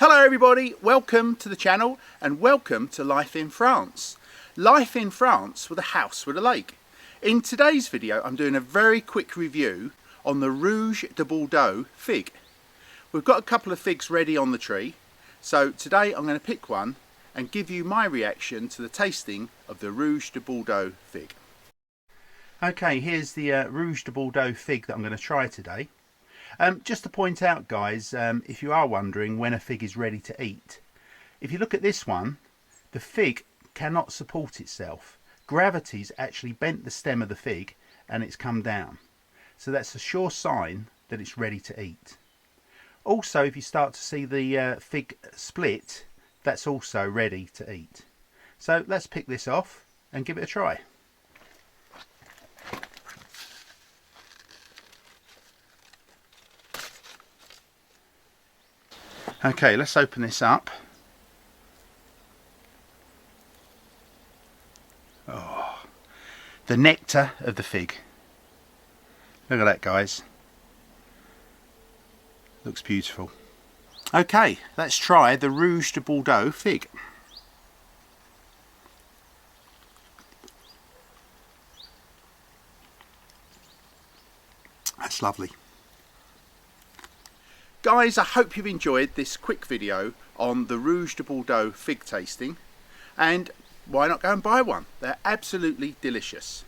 Hello everybody, welcome to the channel and welcome to Life in France. Life in France with a house with a lake. In today's video I'm doing a very quick review on the Rouge de Bordeaux fig. We've got a couple of figs ready on the tree, so today I'm going to pick one and give you my reaction to the tasting of the Rouge de Bordeaux fig. Okay, here's the Rouge de Bordeaux fig that I'm going to try today. Just to point out guys, if you are wondering when a fig is ready to eat, if you look at this one, the fig cannot support itself. Gravity's actually bent the stem of the fig and it's come down. So that's a sure sign that it's ready to eat. Also, if you start to see the fig split, that's also ready to eat. So let's pick this off and give it a try. Okay, let's open this up. Oh, the nectar of the fig. Look at that guys. Looks beautiful. Okay, let's try the Rouge de Bordeaux fig. That's lovely. Guys, I hope you've enjoyed this quick video on the Rouge de Bordeaux fig tasting, and why not go and buy one? They're absolutely delicious.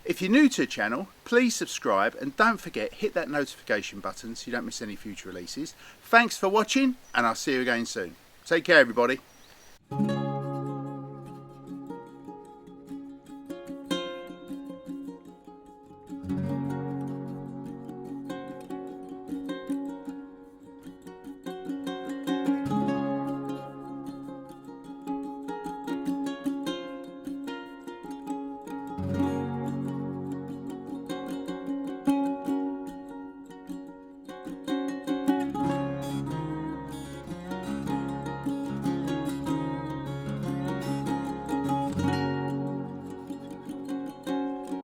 If you're new to the channel, please subscribe and don't forget, hit that notification button so you don't miss any future releases. Thanks for watching and I'll see you again soon. Take care everybody.